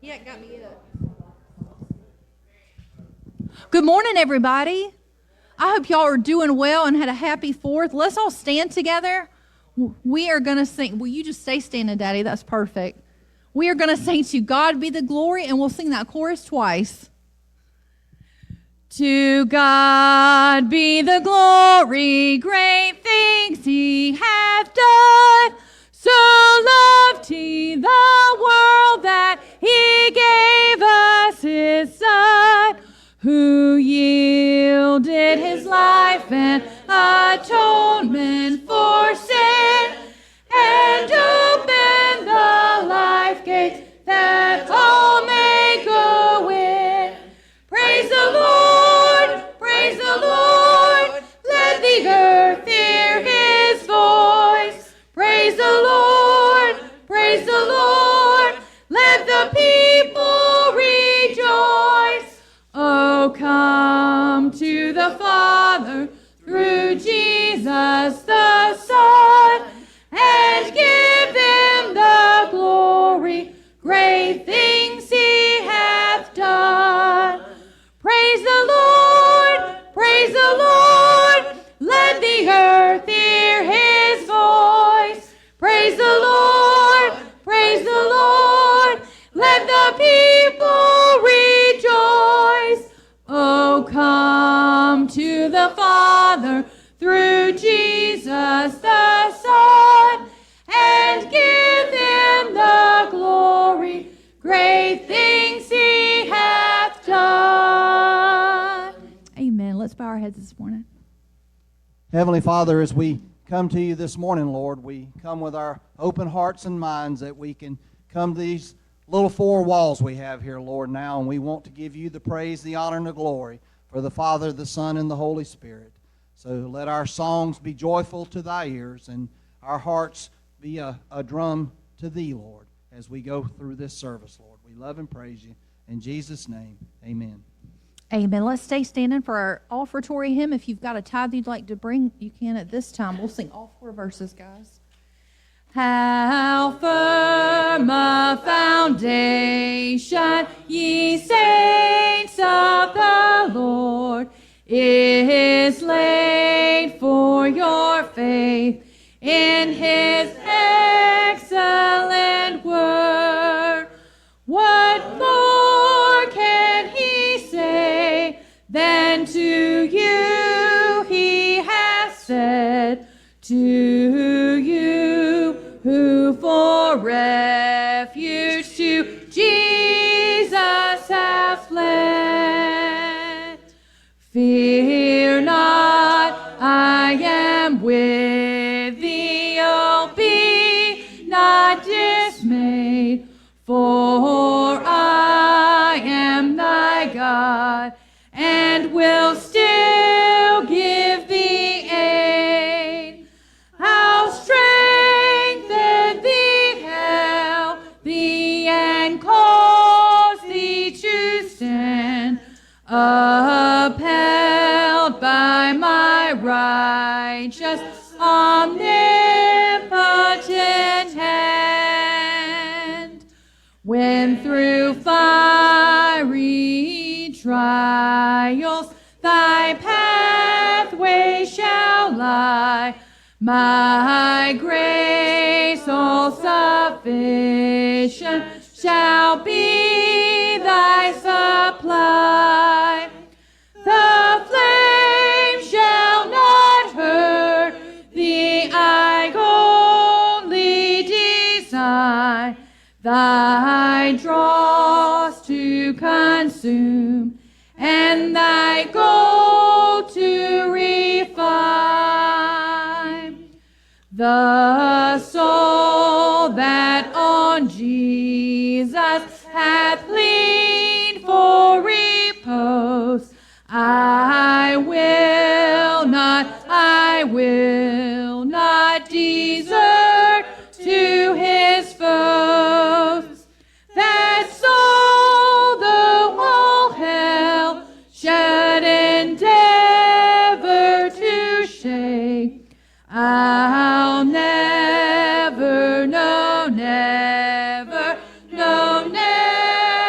Yeah, it got me up. Good morning, everybody. I hope y'all are doing well and had a happy 4th. Let's all stand together. We are going to sing. Will you just stay standing, Daddy? That's perfect. We are going to sing To God Be the Glory, and we'll sing that chorus twice. To God be the glory, great things He hath done. So loved He the world that He gave us His Son, who yielded His life and atonement for sin, and opened the life gates that all may go in. Praise the Lord, praise the Lord, let the earth hear His voice. Praise the Lord, praise the Lord, let the people rejoice. Oh, come to the Father through Jesus the Son, and give Him the glory, great things He hath done. Praise the Lord, let the earth hear His voice. Praise the Lord, let the people rejoice. Oh, come to the Father through Jesus the Son, and give Him the glory, great things He hath done. Amen. Let's bow our heads this morning. Heavenly Father, as we come to you this morning, Lord, we come with our open hearts and minds that we can come to these little 4 walls we have here, Lord, now, and we want to give you the praise, the honor, and the glory for the Father, the Son, and the Holy Spirit. So let our songs be joyful to thy ears, and our hearts be a drum to thee, Lord, as we go through this service, Lord. We love and praise you. In Jesus' name, amen. Amen. Let's stay standing for our offertory hymn. If you've got a tithe you'd like to bring, you can at this time. We'll sing all 4 verses, guys. How firm a foundation, ye saints of the Lord, is laid for your faith in His excellent word. What more can He say than to you He has said? To you who for refuge to Jesus have fled. Fear not, I am with thee, oh, be not dismayed, for I am thy God, and will still give thee aid. I'll strengthen thee, help thee, and cause thee to stand, upheld by my righteous, omnipotent hand. When through fiery trials thy pathway shall lie, my grace all sufficient shall be thy supply. The flame shall not hurt thee, I only design thy dross to consume, and thy gold to refine. The soul that on Jesus hath leaned for repose, I will not desert to his foes. That soul, though all hell should endeavor to shake, I'll never, no, never, no, never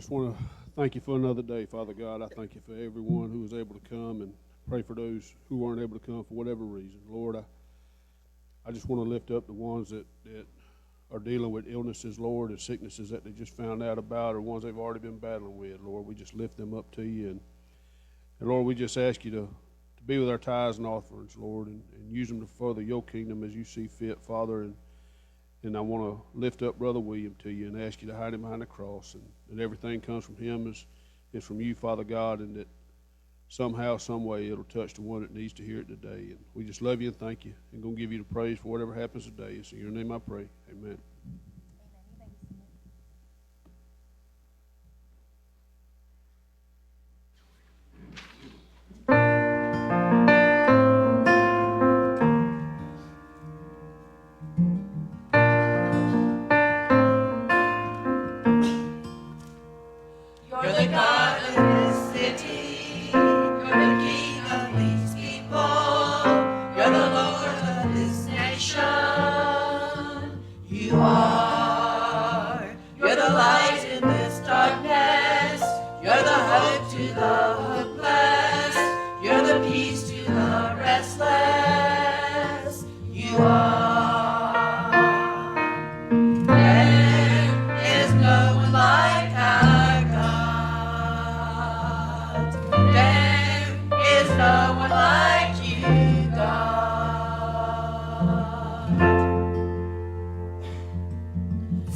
just want to thank you for another day, Father God. I thank you for everyone who was able to come, and pray for those who weren't able to come for whatever reason. Lord, I just want to lift up the ones that are dealing with illnesses, Lord, and sicknesses that they just found out about, or ones they've already been battling with. Lord, we just lift them up to you. And Lord, we just ask you to be with our tithes and offerings, Lord, and use them to further your kingdom as you see fit, Father. And I want to lift up Brother William to you and ask you to hide him behind the cross, and everything comes from him is from you, Father God, and that somehow, some way, it'll touch the one that needs to hear it today. And we just love you and thank you, and going to give you the praise for whatever happens today. It's in your name I pray. Amen. You're the God of this city. You're the King of these people. You're the Lord of this nation. You are. You're the light in this darkness. You're the hope to the hopeless. You're the peace to the restless. You are. There is no one like our God. There is no one like you, God.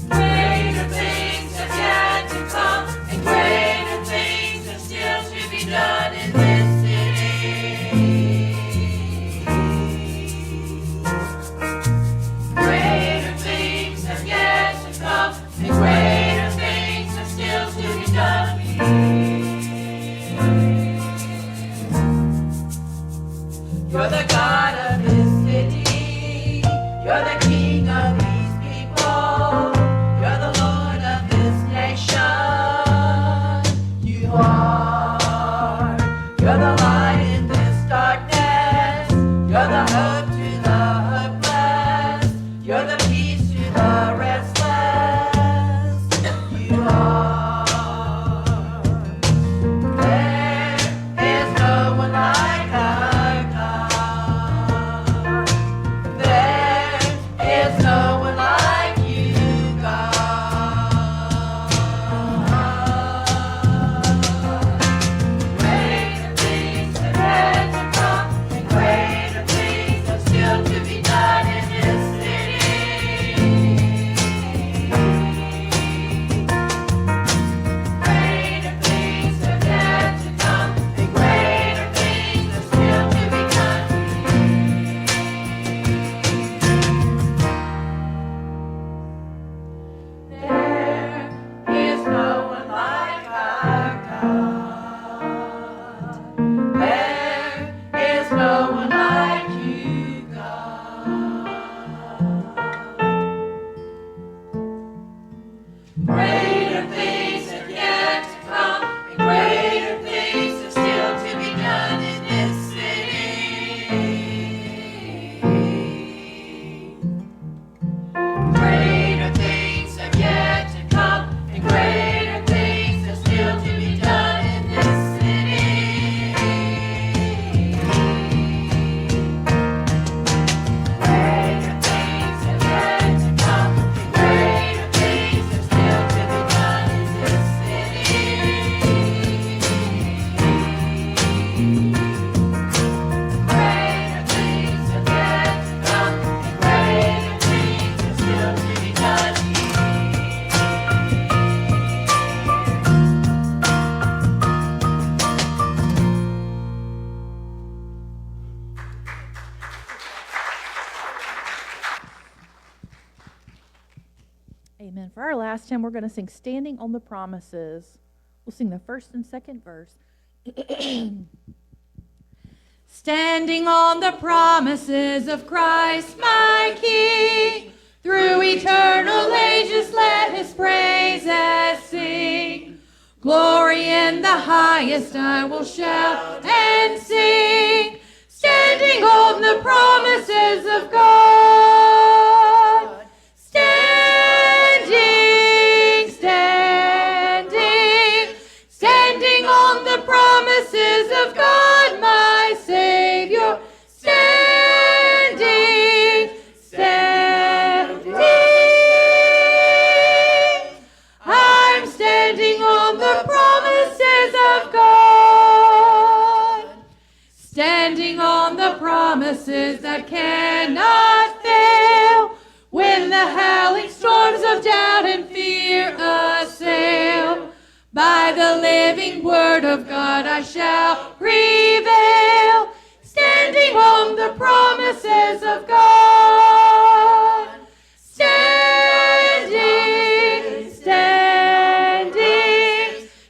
Greater things have yet to come, and greater things are still to be done in this city. Greater things have yet to come, and greater things are still to be done. You're the God of this city. You're the King of these people. You're the Lord of this nation. You are. You're the light in this darkness. You're the hope to the hopeless. You're the peace to the restless. You are. There is no one like our God. There is no one like you, God. Greater things have yet to come, and greater things are still to be done in this city. Greater things have yet to come, and greater things are still to be done. There is no one like our God. There is no one like you, God. Greater things have yet to come, and greater things are still to be done in this city. Greater things have yet to come, and greater things are still to be done in this city. Greater things have yet to come, and greater things are still to be done in this city. Greater things have yet to come, and greater things are still to be done. Amen. For our last hymn, we're going to sing Standing on the Promises. We'll sing the first and second verse. Standing on the promises of Christ my King, through eternal ages let his praises sing. Glory in the highest I will shout and sing, standing on the promises of God. Standing, standing standing on the promises that cannot fail. When the howling storms of doubt and fear assail, by the living word of God I shall prevail, standing on the promises of God. Standing, standing,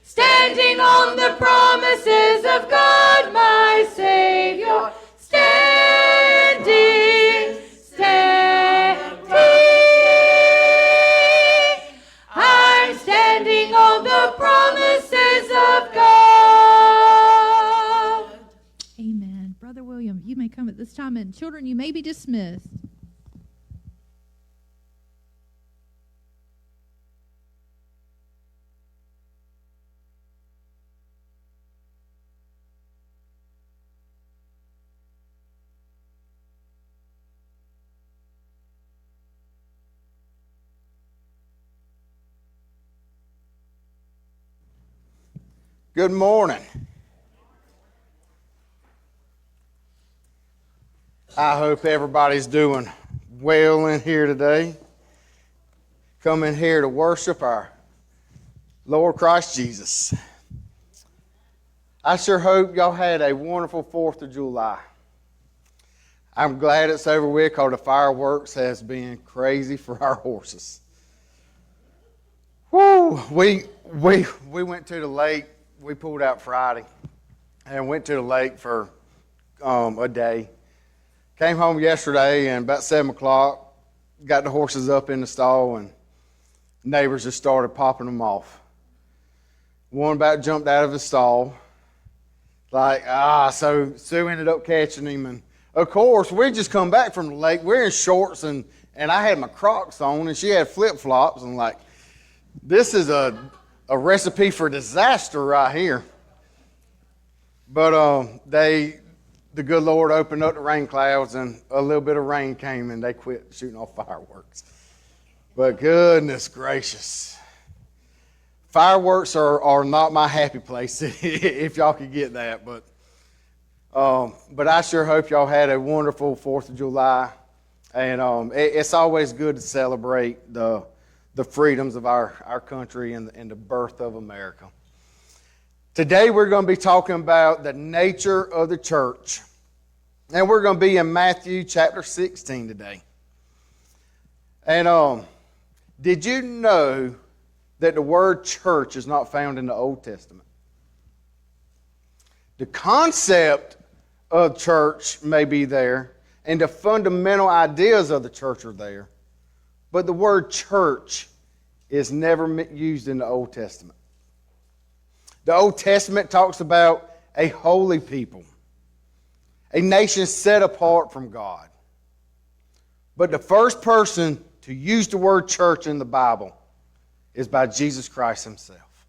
standing on the promises of God, my Savior. Standing, standing, I'm standing on the promises of God. Amen. Brother William, you may come at this time, and children, you may be dismissed. Good morning. I hope everybody's doing well in here today. Coming here to worship our Lord Christ Jesus. I sure hope y'all had a wonderful 4th of July. I'm glad it's over with because the fireworks has been crazy for our horses. Woo! We went to the lake. We pulled out Friday and went to the lake for a day. Came home yesterday and about 7 o'clock, got the horses up in the stall and neighbors just started popping them off. One about jumped out of his stall. So Sue ended up catching him. And of course, we just come back from the lake. We're in shorts and I had my Crocs on and she had flip-flops and this is a recipe for disaster right here. But the good Lord opened up the rain clouds and a little bit of rain came and they quit shooting off fireworks. But goodness gracious. Fireworks are not my happy place, if y'all could get that. But I sure hope y'all had a wonderful 4th of July. And it's always good to celebrate the freedoms of our country and the birth of America. Today we're going to be talking about the nature of the church. And we're going to be in Matthew chapter 16 today. And did you know that the word church is not found in the Old Testament? The concept of church may be there, and the fundamental ideas of the church are there. But the word church is never used in the Old Testament. The Old Testament talks about a holy people, a nation set apart from God. But the first person to use the word church in the Bible is by Jesus Christ himself.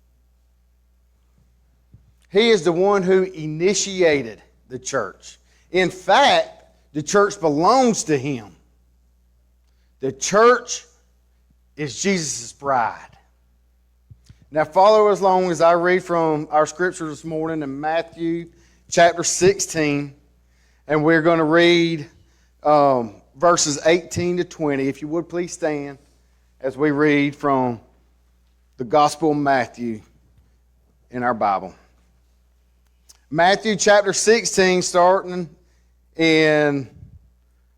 He is the one who initiated the church. In fact, the church belongs to him. The church is Jesus' bride. Now follow as long as I read from our scripture this morning in Matthew chapter 16. And we're going to read verses 18 to 20. If you would please stand as we read from the Gospel of Matthew in our Bible. Matthew chapter 16, starting in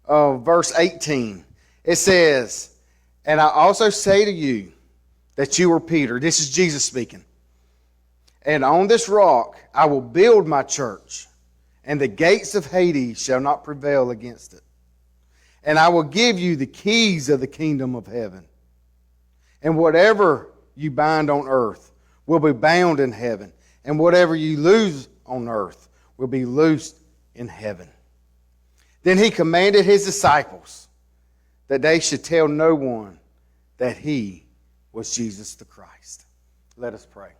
verse 18. It says, "And I also say to you that you are Peter." This is Jesus speaking. "And on this rock I will build my church, and the gates of Hades shall not prevail against it. And I will give you the keys of the kingdom of heaven. And whatever you bind on earth will be bound in heaven, and whatever you loose on earth will be loosed in heaven." Then he commanded his disciples that they should tell no one that he was Jesus the Christ. Let us pray.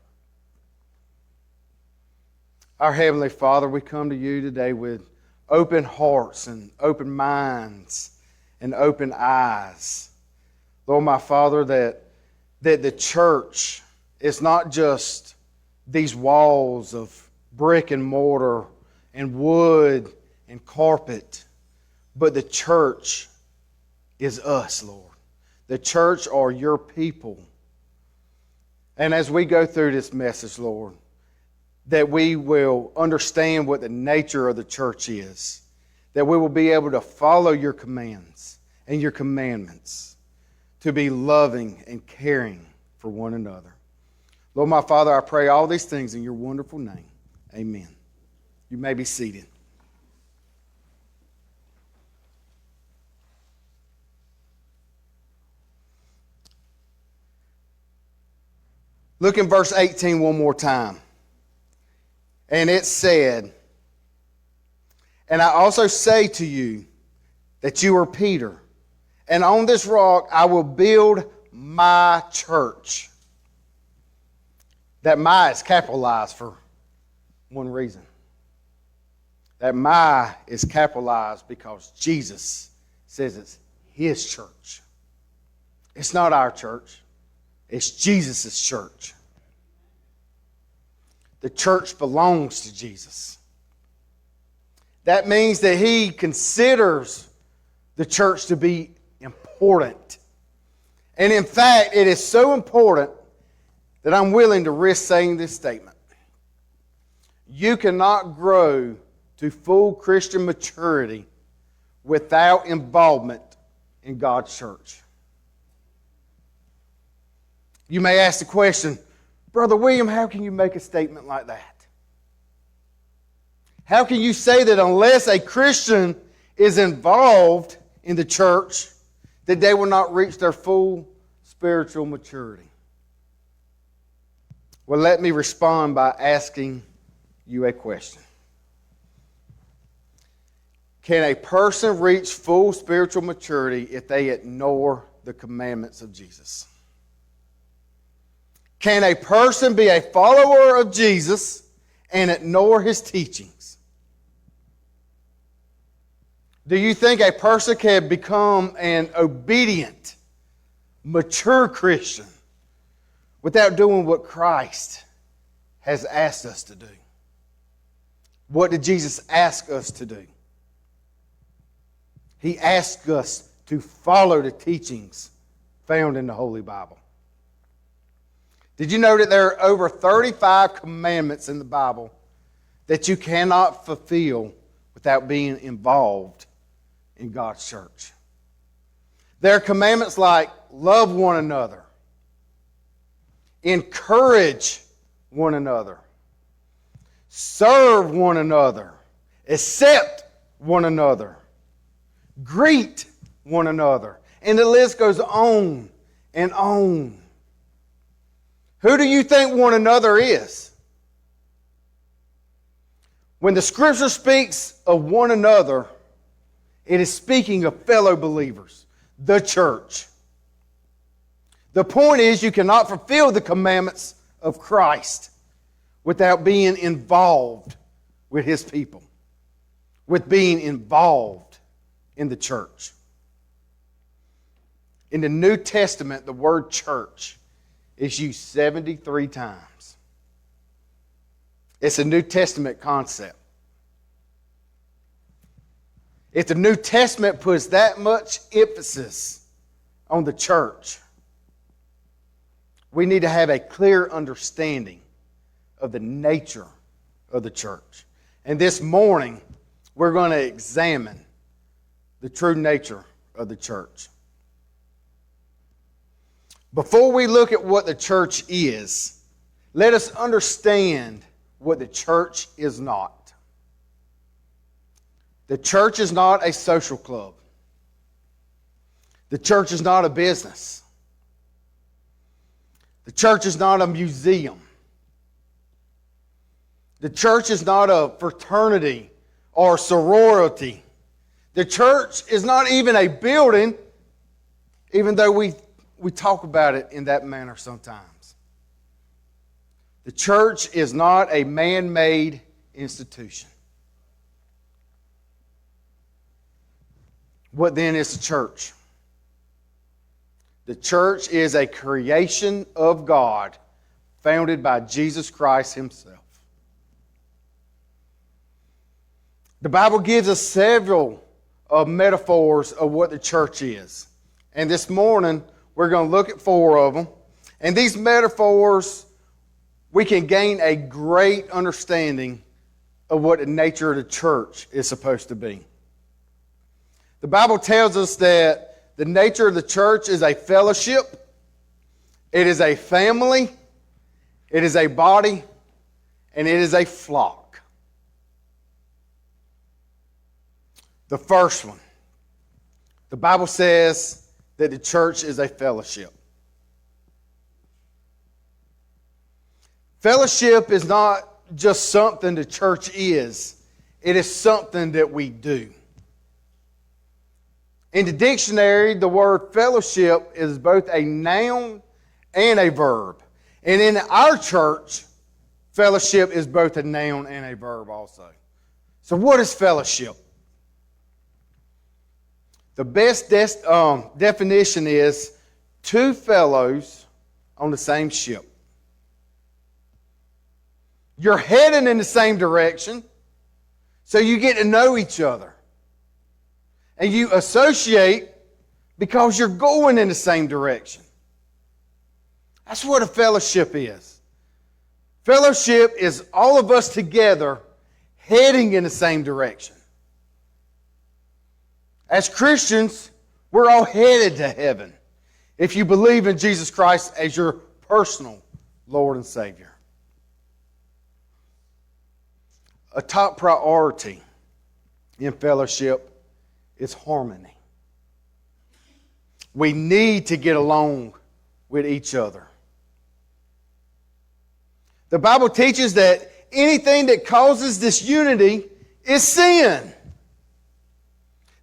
Our Heavenly Father, we come to you today with open hearts and open minds and open eyes. Lord, my Father, that the church is not just these walls of brick and mortar and wood and carpet, but the church is us, Lord. The church are your people. And as we go through this message, Lord, that we will understand what the nature of the church is, that we will be able to follow your commands and your commandments, to be loving and caring for one another. Lord, my Father, I pray all these things in your wonderful name. Amen. You may be seated. Look in verse 18 one more time. And it said, "And I also say to you that you are Peter, and on this rock I will build my church." That "my" is capitalized for one reason. That "my" is capitalized because Jesus says it's his church. It's not our church. It's Jesus' church. The church belongs to Jesus. That means that he considers the church to be important. And in fact, it is so important that I'm willing to risk saying this statement. You cannot grow to full Christian maturity without involvement in God's church. You may ask the question, Brother William, how can you make a statement like that? How can you say that unless a Christian is involved in the church, that they will not reach their full spiritual maturity? Well, let me respond by asking you a question. Can a person reach full spiritual maturity if they ignore the commandments of Jesus? Can a person be a follower of Jesus and ignore his teachings? Do you think a person can become an obedient, mature Christian without doing what Christ has asked us to do? What did Jesus ask us to do? He asked us to follow the teachings found in the Holy Bible. Did you know that there are over 35 commandments in the Bible that you cannot fulfill without being involved in God's church? There are commandments like love one another, encourage one another, serve one another, accept one another, greet one another. And the list goes on and on. Who do you think one another is? When the Scripture speaks of one another, it is speaking of fellow believers, the church. The point is, you cannot fulfill the commandments of Christ without being involved with his people, with being involved in the church. In the New Testament, the word church is used 73 times. It's a New Testament concept. If the New Testament puts that much emphasis on the church, we need to have a clear understanding of the nature of the church. And this morning, we're going to examine the true nature of the church. Before we look at what the church is, let us understand what the church is not. The church is not a social club. The church is not a business. The church is not a museum. The church is not a fraternity or sorority. The church is not even a building, even though we talk about it in that manner sometimes. The church is not a man-made institution. What then is the church? The church is a creation of God founded by Jesus Christ himself. The Bible gives us several metaphors of what the church is. And this morning, we're going to look at 4 of them. And these metaphors, we can gain a great understanding of what the nature of the church is supposed to be. The Bible tells us that the nature of the church is a fellowship, it is a family, it is a body, and it is a flock. The first one, the Bible says that the church is a fellowship. Fellowship is not just something the church is, it is something that we do. In the dictionary, the word fellowship is both a noun and a verb. And in our church, fellowship is both a noun and a verb also. So what is fellowship? The best definition is 2 fellows on the same ship. You're heading in the same direction, so you get to know each other. And you associate because you're going in the same direction. That's what a fellowship is. Fellowship is all of us together heading in the same direction. As Christians, we're all headed to heaven if you believe in Jesus Christ as your personal Lord and Savior. A top priority in fellowship is harmony. We need to get along with each other. The Bible teaches that anything that causes disunity is sin.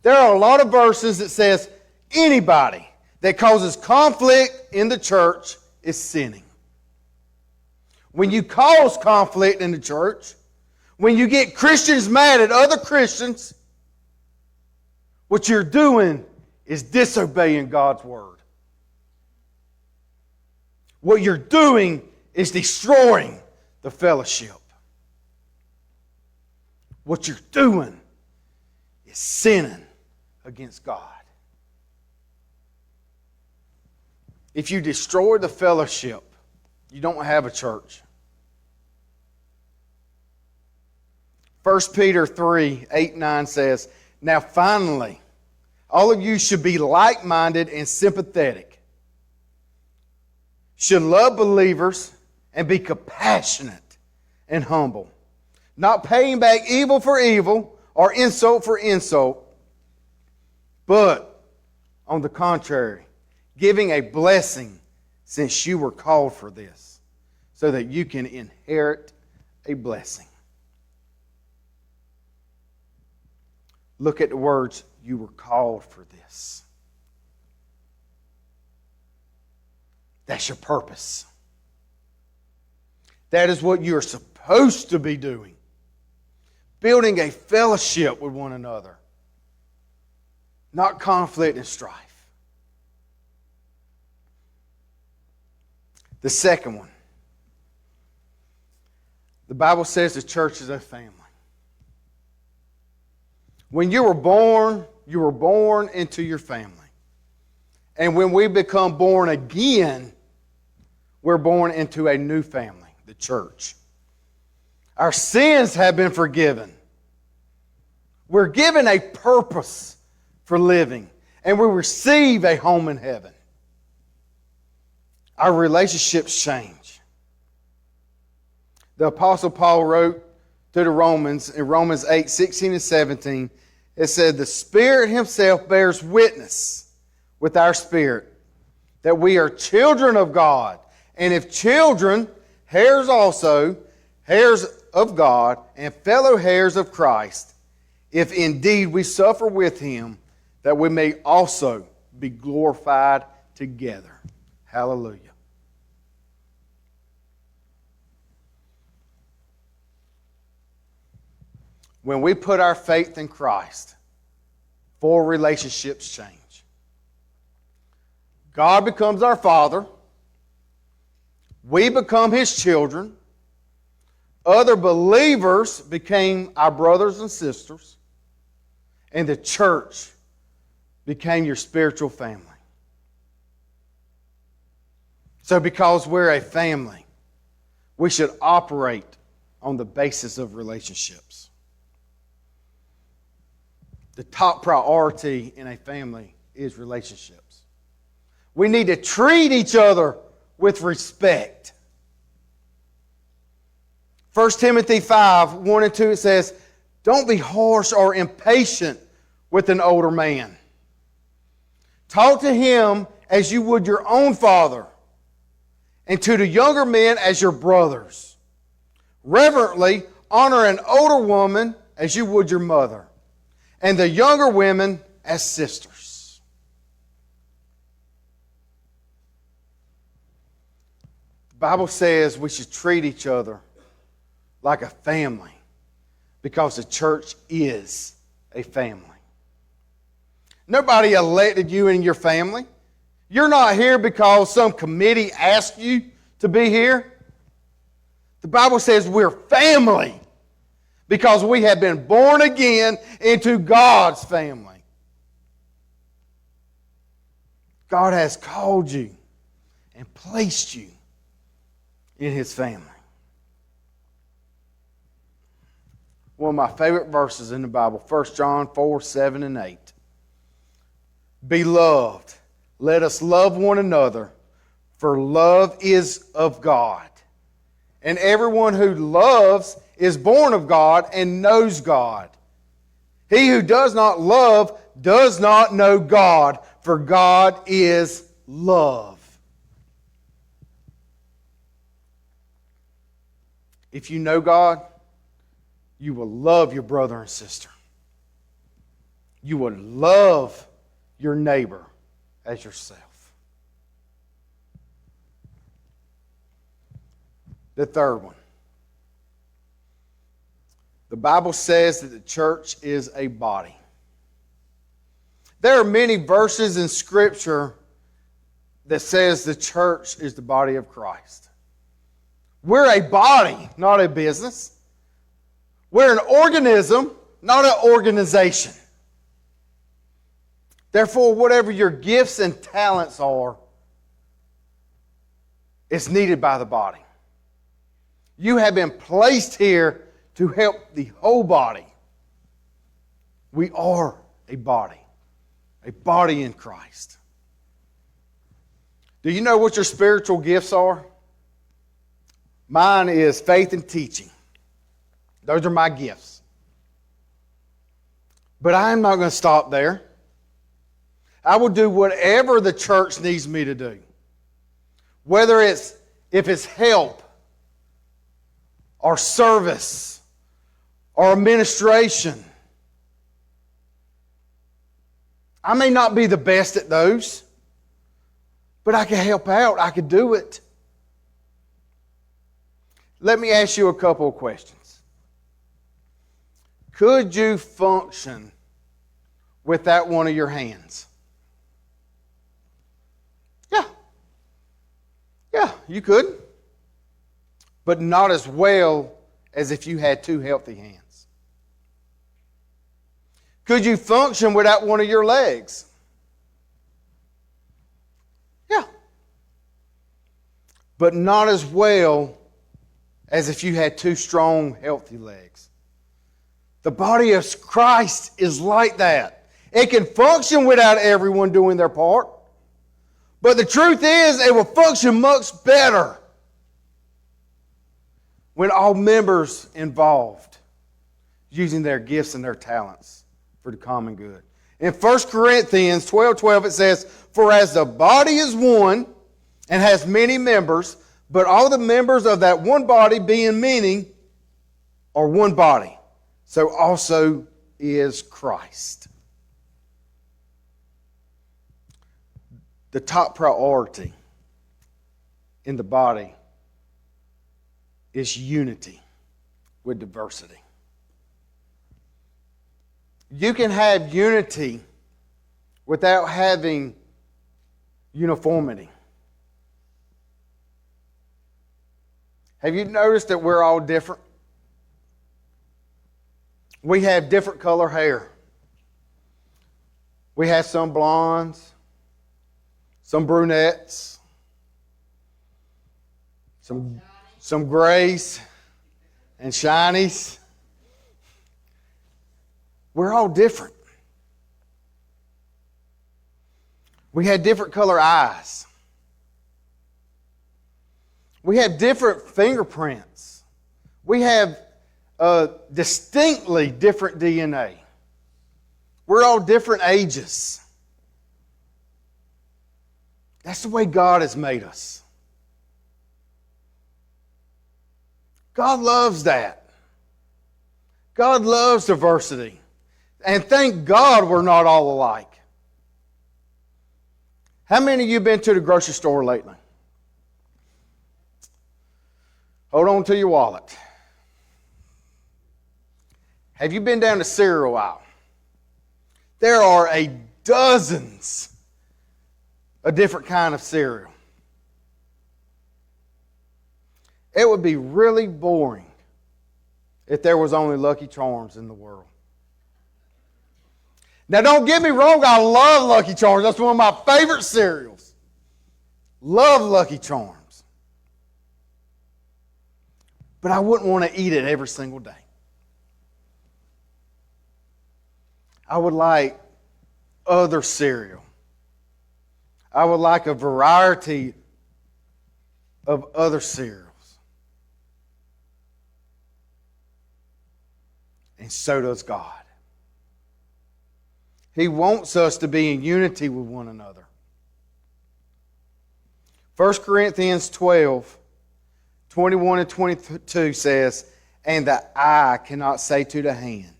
There are a lot of verses that says anybody that causes conflict in the church is sinning. When you cause conflict in the church, when you get Christians mad at other Christians, what you're doing is disobeying God's word. What you're doing is destroying the fellowship. What you're doing is sinning against God. If you destroy the fellowship, you don't have a church. 1 Peter 3, 8, 9 says, "Now finally, all of you should be like-minded and sympathetic, should love believers and be compassionate and humble, not paying back evil for evil or insult for insult, but on the contrary, giving a blessing since you were called for this, so that you can inherit a blessing." Look at the words, you were called for this. That's your purpose. That is what you're supposed to be doing. Building a fellowship with one another. Not conflict and strife. The second one. The Bible says the church is a family. When you were born into your family. And when we become born again, we're born into a new family, the church. Our sins have been forgiven. We're given a purpose for living, and we receive a home in heaven. Our relationships change. The Apostle Paul wrote to the Romans in Romans 8, 16 and 17, it said, "The Spirit Himself bears witness with our spirit that we are children of God. And if children, heirs also, heirs of God, and fellow heirs of Christ, if indeed we suffer with Him, that we may also be glorified together." Hallelujah. When we put our faith in Christ, 4 relationships change. God becomes our Father. We become His children. Other believers became our brothers and sisters, and the church became your spiritual family. So because we're a family, we should operate on the basis of relationships. The top priority in a family is relationships. We need to treat each other with respect. 1 Timothy 5, 1 and 2, it says, don't be harsh or impatient with an older man. Talk to him as you would your own father, and to the younger men as your brothers. Reverently honor an older woman as you would your mother, and the younger women as sisters. The Bible says we should treat each other like a family because the church is a family. Nobody elected you in your family. You're not here because some committee asked you to be here. The Bible says we're family because we have been born again into God's family. God has called you and placed you in His family. One of my favorite verses in the Bible, 1 John 4, 7 and 8. Beloved, let us love one another, for love is of God. And everyone who loves is born of God and knows God. He who does not love does not know God, for God is love. If you know God, you will love your brother and sister. You will love your neighbor as yourself. The third one. The Bible says that the church is a body. There are many verses in Scripture that says the church is the body of Christ. We're a body, not a business. We're an organism, not an organization. Therefore, whatever your gifts and talents are, it's needed by the body. You have been placed here to help the whole body. We are a body in Christ. Do you know what your spiritual gifts are? Mine is faith and teaching. Those are my gifts. But I'm not going to stop there. I will do whatever the church needs me to do. Whether if it's help or service or administration. I may not be the best at those, but I can help out. I can do it. Let me ask you a couple of questions. Could you function without one of your hands? Yeah, you could. But not as well as if you had two healthy hands. Could you function without one of your legs? Yeah. But not as well as if you had two strong, healthy legs. The body of Christ is like that. It can function without everyone doing their part. But the truth is, it will function much better when all members involved using their gifts and their talents for the common good. In 1 Corinthians 12:12 it says, for as the body is one and has many members, but all the members of that one body being many are one body, so also is Christ. The top priority in the body is unity with diversity. You can have unity without having uniformity. Have you noticed that we're all different? We have different color hair. We have some blondes, some brunettes, some grays and shinies. We're all different. We had different color eyes. We have different fingerprints. We have distinctly different DNA. We're all different ages. That's the way God has made us. God loves that. God loves diversity. And thank God we're not all alike. How many of you have been to the grocery store lately? Hold on to your wallet. Have you been down the cereal aisle? There are dozens of different kind of cereal. It would be really boring if there was only Lucky Charms in the world. Now, don't get me wrong, I love Lucky Charms. That's one of my favorite cereals. Love Lucky Charms. But I wouldn't want to eat it every single day. I would like other cereal. I would like a variety of other cereals. And so does God. He wants us to be in unity with one another. 1 Corinthians 12, 21 and 22 says, "And the eye cannot say to the hand,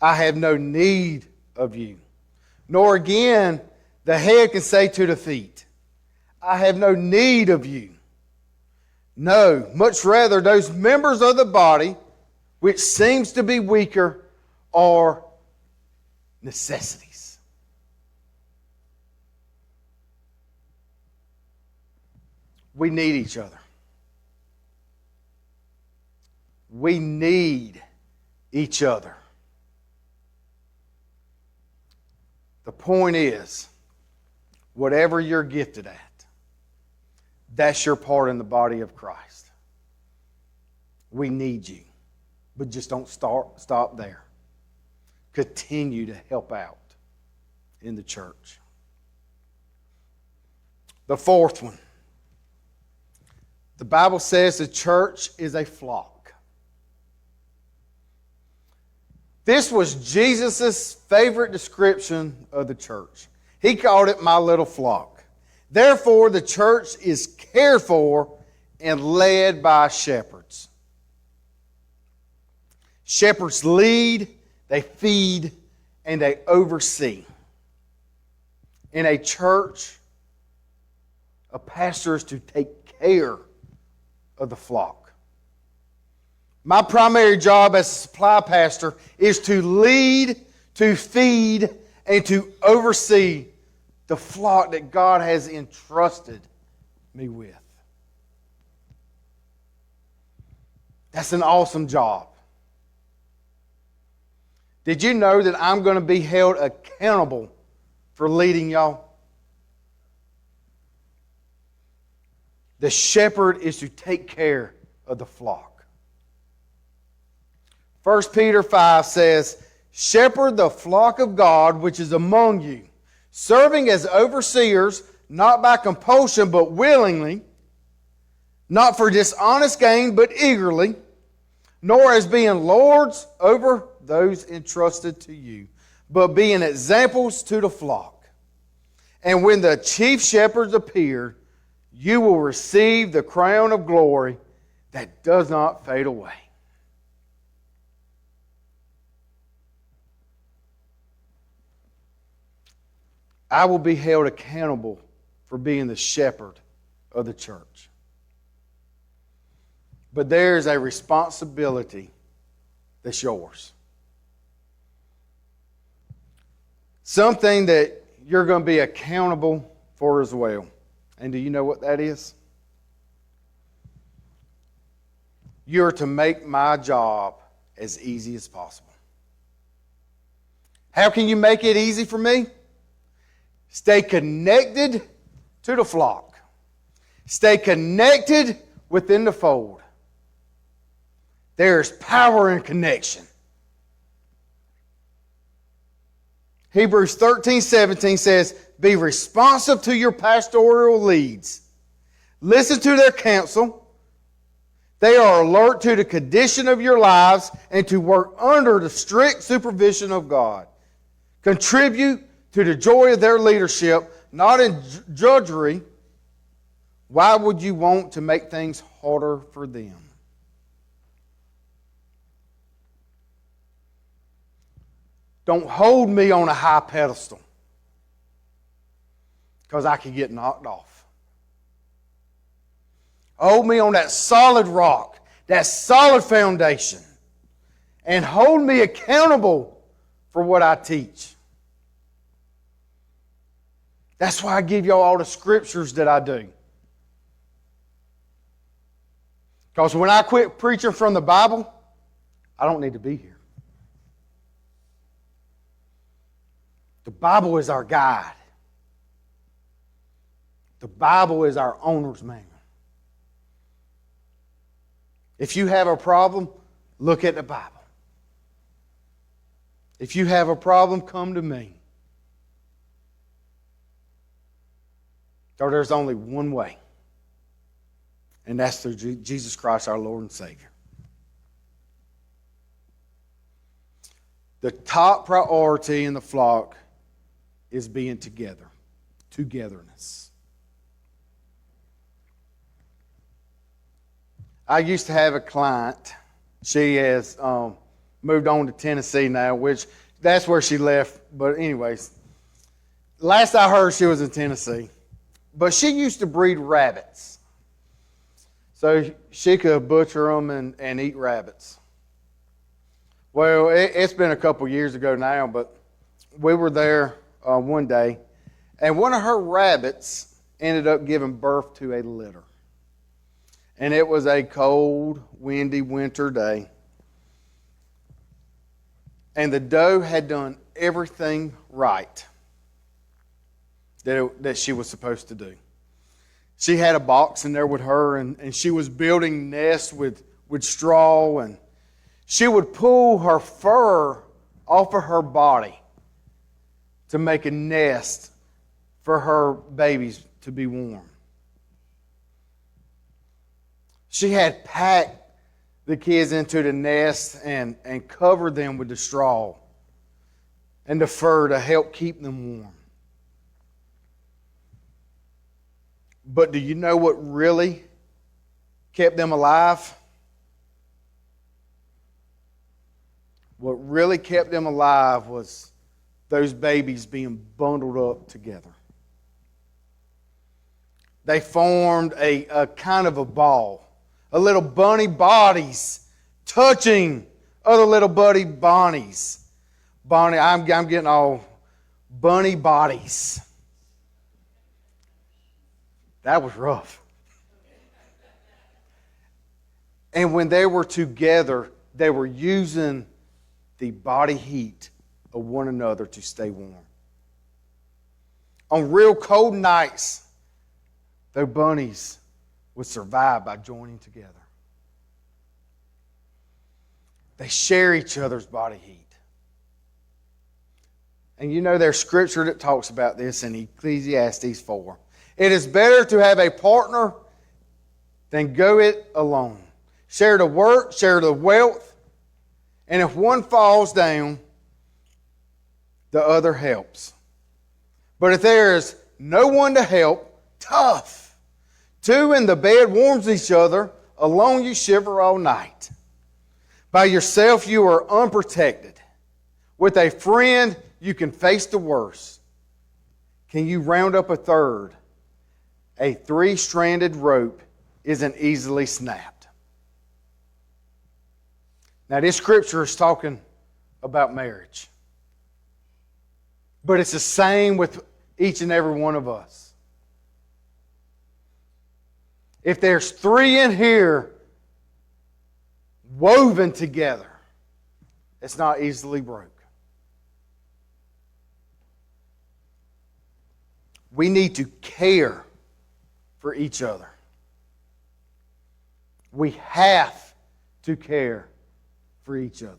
I have no need of you. Nor again the head can say to the feet, I have no need of you. No, much rather those members of the body which seems to be weaker are necessities." We need each other. We need each other. The point is, whatever you're gifted at, that's your part in the body of Christ. We need you. But just don't stop there. Continue to help out in the church. The fourth one. The Bible says the church is a flock. This was Jesus' favorite description of the church. He called it my little flock. Therefore, the church is cared for and led by shepherds. Shepherds lead, they feed, and they oversee. In a church, a pastor is to take care of the flock. My primary job as a supply pastor is to lead, to feed, and to oversee the flock that God has entrusted me with. That's an awesome job. Did you know that I'm going to be held accountable for leading y'all? The shepherd is to take care of the flock. 1 Peter 5 says, "Shepherd the flock of God which is among you, serving as overseers, not by compulsion but willingly, not for dishonest gain but eagerly, nor as being lords over those entrusted to you, but being examples to the flock. And when the chief shepherds appear, you will receive the crown of glory that does not fade away." I will be held accountable for being the shepherd of the church. But there's a responsibility that's yours. Something that you're going to be accountable for as well. And do you know what that is? You're to make my job as easy as possible. How can you make it easy for me? Stay connected to the flock. Stay connected within the fold. There is power in connection. Hebrews 13:17 says, be responsive to your pastoral leads. Listen to their counsel. They are alert to the condition of your lives and to work under the strict supervision of God. Contribute to the joy of their leadership, not in drudgery. Why would you want to make things harder for them? Don't hold me on a high pedestal, because I could get knocked off. Hold me on that solid rock, that solid foundation, and hold me accountable for what I teach. That's why I give y'all all the scriptures that I do. Because when I quit preaching from the Bible, I don't need to be here. The Bible is our guide. The Bible is our owner's manual. If you have a problem, look at the Bible. If you have a problem, come to me. Or there's only one way, and that's through Jesus Christ, our Lord and Savior. The top priority in the flock is being together, togetherness. I used to have a client. She has moved on to Tennessee now, which that's where she left. But anyways, last I heard, she was in Tennessee. But she used to breed rabbits. So she could butcher them and eat rabbits. Well, it's been a couple years ago now, but we were there one day, and one of her rabbits ended up giving birth to a litter. And it was a cold, windy winter day. And the doe had done everything right that she was supposed to do. She had a box in there with her, and she was building nests with straw, and she would pull her fur off of her body to make a nest for her babies to be warm. She had packed the kids into the nest and covered them with the straw and the fur to help keep them warm. But do you know what really kept them alive? What really kept them alive was those babies being bundled up together. They formed a kind of a ball. A little bunny bodies touching other little buddy bunnies. I'm getting all bunny bodies. That was rough. And when they were together, they were using the body heat of one another to stay warm. On real cold nights, the bunnies would survive by joining together. They share each other's body heat. And you know there's scripture that talks about this in Ecclesiastes 4. It is better to have a partner than go it alone. Share the work, share the wealth, and if one falls down, the other helps. But if there is no one to help, tough. Two in the bed warms each other, alone you shiver all night. By yourself you are unprotected. With a friend you can face the worst. Can you round up a third? A three-stranded rope isn't easily snapped. Now this scripture is talking about marriage. But it's the same with each and every one of us. If there's three in here woven together, It's not easily broke. We need to care for each other. We have to care for each other.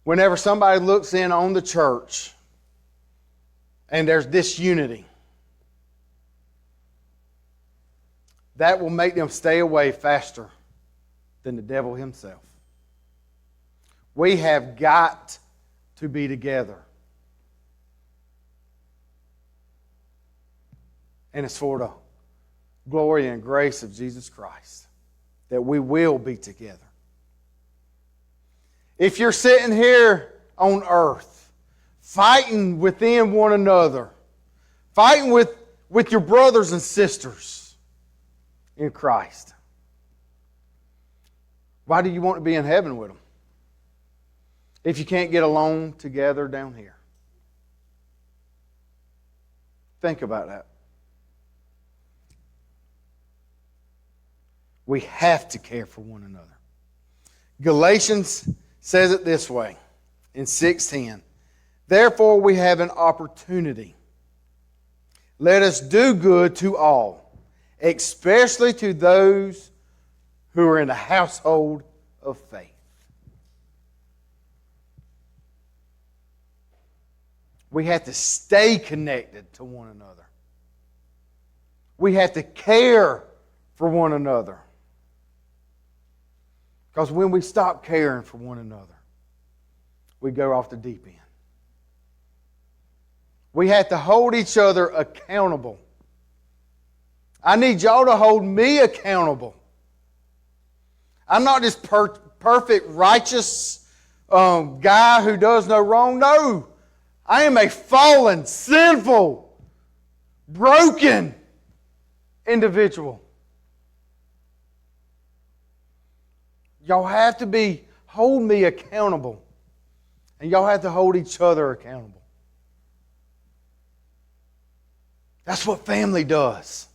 Whenever somebody looks in on the church and there's disunity, that will make them stay away faster than the devil himself. We have got to be together. And it's for the glory and grace of Jesus Christ that we will be together. If you're sitting here on earth, fighting within one another, fighting with your brothers and sisters in Christ, why do you want to be in heaven with them if you can't get along together down here? Think about that. We have to care for one another. Galatians says it this way in 6:10. Therefore we have an opportunity. Let us do good to all, especially to those who are in the household of faith. We have to stay connected to one another. We have to care for one another. Because when we stop caring for one another, we go off the deep end. We have to hold each other accountable. I need y'all to hold me accountable. I'm not this perfect, righteous guy who does no wrong. No, I am a fallen, sinful, broken individual. Y'all have to hold me accountable. And y'all have to hold each other accountable. That's what family does.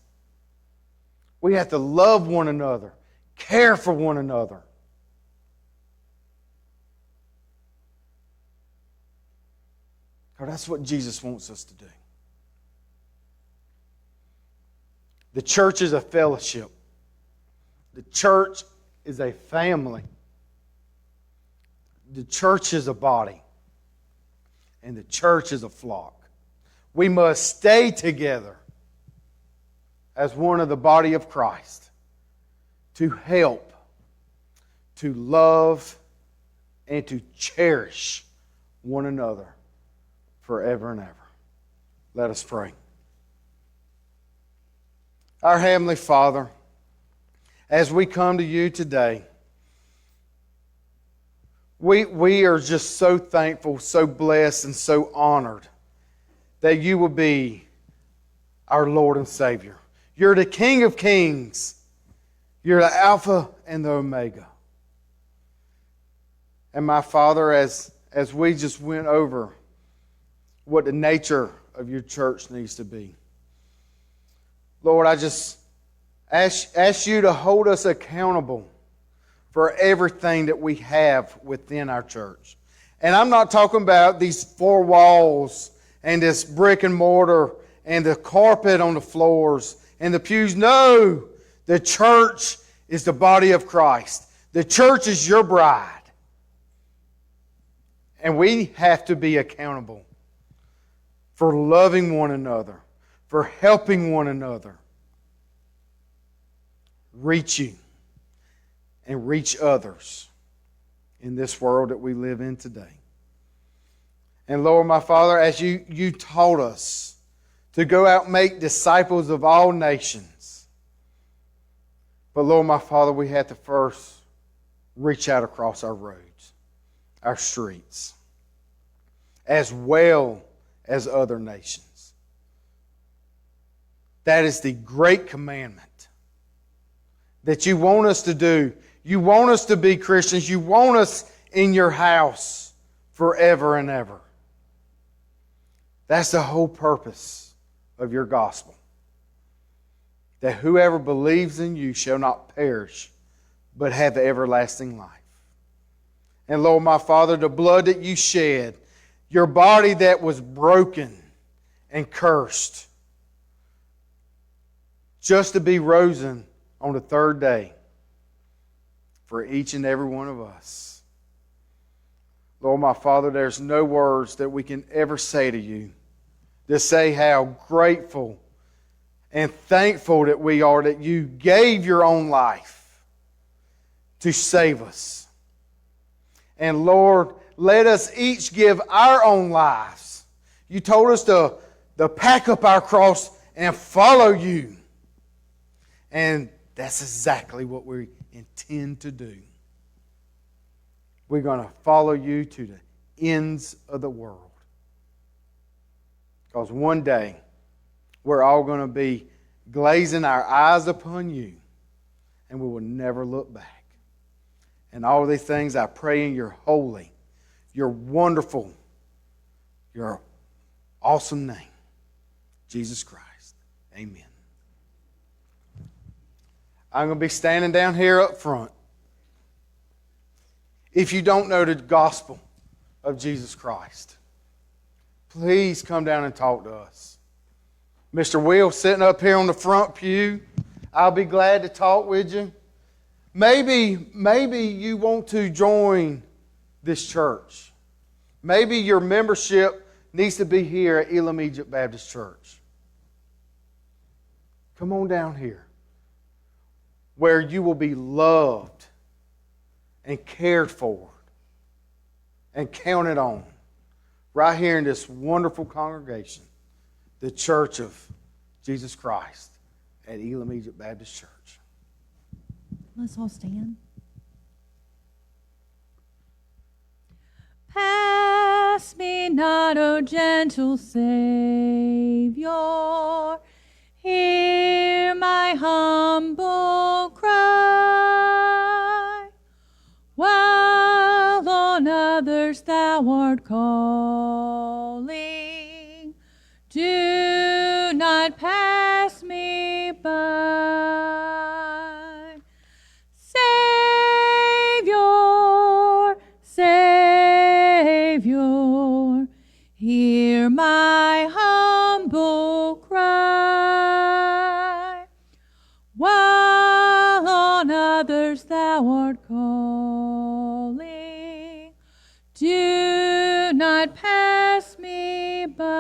We have to love one another, care for one another. Because that's what Jesus wants us to do. The church is a fellowship. The church is a family. The church is a body. And the church is a flock. We must stay together as one of the body of Christ to help, to love, and to cherish one another forever and ever. Let us pray. Our Heavenly Father, as we come to you today, we are just so thankful, so blessed, and so honored that you will be our Lord and Savior. You're the King of Kings. You're the Alpha and the Omega. And my Father, as we just went over what the nature of your church needs to be, Lord, I just ask you to hold us accountable for everything that we have within our church. And I'm not talking about these four walls and this brick and mortar and the carpet on the floors and the pews. No, the church is the body of Christ. The church is your bride. And we have to be accountable for loving one another, for helping one another, reaching and reach others in this world that we live in today. And Lord, my Father, as you taught us to go out and make disciples of all nations. But Lord, my Father, we have to first reach out across our roads, our streets, as well as other nations. That is the great commandment that you want us to do. You want us to be Christians. You want us in your house forever and ever. That's the whole purpose of your gospel. That whoever believes in you shall not perish, but have everlasting life. And Lord, my Father, the blood that you shed, your body that was broken and cursed, just to be risen on the third day for each and every one of us. Lord, my Father, there's no words that we can ever say to you to say how grateful and thankful that we are that you gave your own life to save us. And Lord, let us each give our own lives. You told us to pack up our cross and follow you. And that's exactly what we intend to do. We're going to follow you to the ends of the world. Because one day, we're all going to be glazing our eyes upon you, and we will never look back. And all these things I pray in your holy, your wonderful, your awesome name, Jesus Christ. Amen. I'm going to be standing down here up front. If you don't know the gospel of Jesus Christ, please come down and talk to us. Mr. Will sitting up here on the front pew, I'll be glad to talk with you. Maybe you want to join this church. Maybe your membership needs to be here at Elam Egypt Baptist Church. Come on down here, where you will be loved and cared for and counted on, right here in this wonderful congregation, the Church of Jesus Christ at Elam Egypt Baptist Church. Let's all stand. Pass me not, O gentle Savior, hear my humble cry, while on others thou art calling, do not pass me by. Savior, Savior, hear my humble cry, while on others thou art calling, do not pass me by.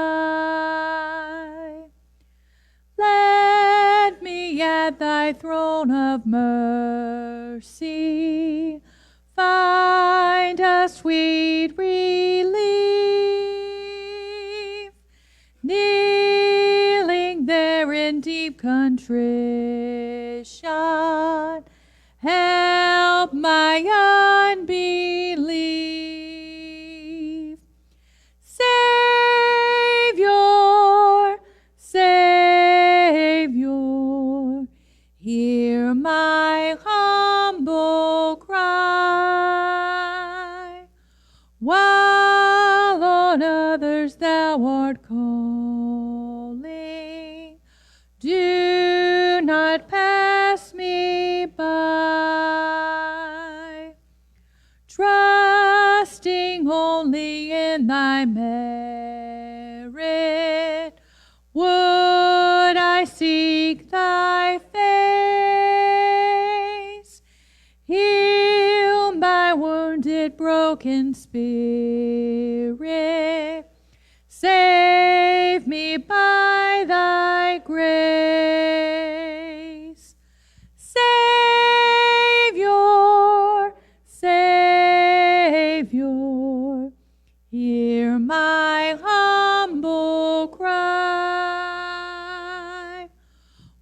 Let me at thy throne of mercy find a sweet relief, kneeling there in deep contrition, help my unbelief. Savior, Savior, hear my humble cry, while on others thou art calling, do not pass me by. Trusting only in thy merit, would I seek thy face, heal my wounded, broken spirit, save me by thy grace. Savior, Savior, hear my humble cry,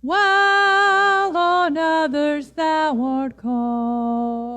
while on others thou art calling,